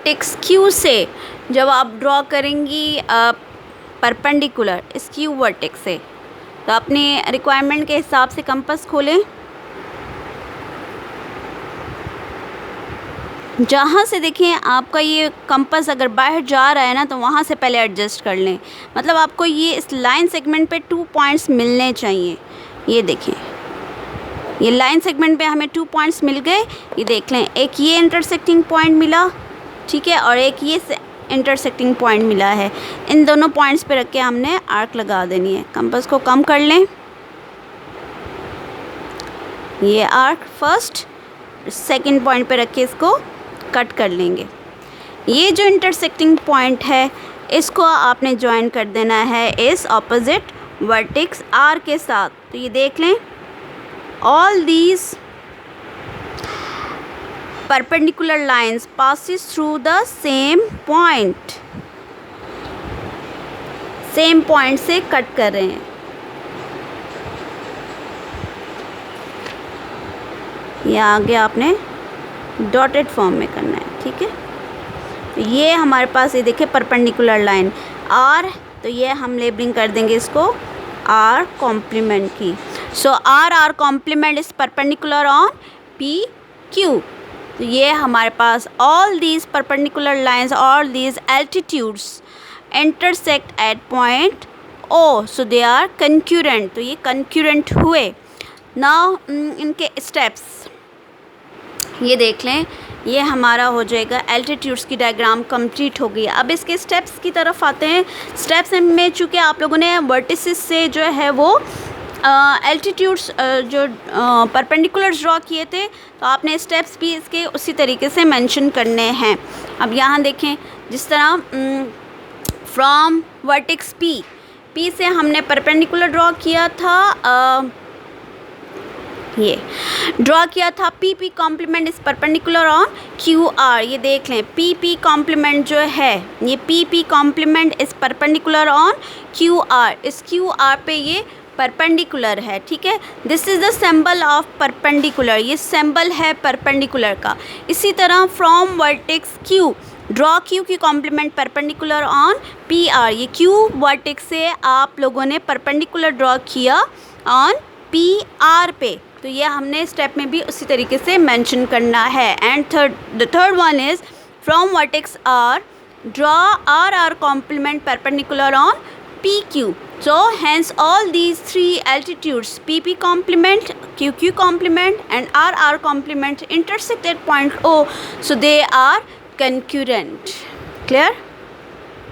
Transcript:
Vertex Q से जब आप ड्रॉ करेंगी परपेंडिकुलर इस Q वर्टेक्स से, तो अपने रिक्वायरमेंट के हिसाब से कंपास खोलें। जहाँ से देखें आपका ये कंपास अगर बाहर जा रहा है ना, तो वहाँ से पहले एडजस्ट कर लें। मतलब आपको ये इस लाइन सेगमेंट पे 2 पॉइंट्स मिलने चाहिए। ये देखें, ये लाइन सेगमेंट पे हमें 2 पॉइंट्स मिल गए। ये देख लें, एक ये इंटरसेक्टिंग पॉइंट मिला, ठीक है, और एक ये इंटरसेक्टिंग पॉइंट मिला है। इन दोनों पॉइंट्स पे रख के हमने आर्क लगा देनी है। कंपास को कम कर लें। ये आर्क फर्स्ट सेकंड पॉइंट पे रख के इसको कट कर लेंगे। ये जो इंटरसेक्टिंग पॉइंट है इसको आपने ज्वाइन कर देना है इस ऑपोजिट वर्टेक्स R के साथ। तो ये देख लें, all these perpendicular lines passes through the same point, same point से कट कर रहे हैं। ये आगे आपने डॉटेड फॉर्म में करना है, ठीक है। तो ये हमारे पास ये देखिए परपेंडिकुलर लाइन R, तो ये हम लेबलिंग कर देंगे इसको R कॉम्प्लीमेंट की। So R complement is perpendicular on PQ। तो ये हमारे पास all these perpendicular lines, all these altitudes intersect at point O, so they are concurrent. तो ये कंक्यूरेंट हुए। नाउ इनके स्टेप्स ये देख लें, ये हमारा हो जाएगा एल्टीट्यूड्स की डायग्राम कंप्लीट हो गई। अब इसके स्टेप्स की तरफ आते हैं। स्टेप्स में चूँकि आप लोगों ने वर्टिसेस से जो है वो एल्टीट्यूड्स जो परपेंडिकुलर्स ड्रॉ किए थे, तो आपने स्टेप्स भी इसके उसी तरीके से मेंशन करने हैं। अब यहाँ देखें, जिस तरह फ्रॉम वर्टेक्स P से हमने परपेंडिकुलर ड्रॉ किया था, ये ड्रॉ किया था PP कॉम्प्लीमेंट इस परपेंडिकुलर ऑन QR। ये देख लें, PP कॉम्प्लीमेंट जो है, ये PP कॉम्प्लीमेंट इस परपेंडिकुलर ऑन QR। इस QR पे ये परपेंडिकुलर है, ठीक है। This is the symbol of perpendicular, ये सिंबल है परपेंडिकुलर का। इसी तरह from vertex Q, draw Q की कॉम्प्लीमेंट परपेंडिकुलर ऑन PR। ये Q वर्टेक्स से आप लोगों ने परपेंडिकुलर ड्रॉ किया ऑन PR पे, तो ये हमने स्टेप में भी उसी तरीके से मेंशन करना है। And the third one is from vertex R, draw R complement perpendicular on PQ। So hence all these three altitudes PP complement, QQ complement and RR complement intersect at point O, so they are concurrent. Clear?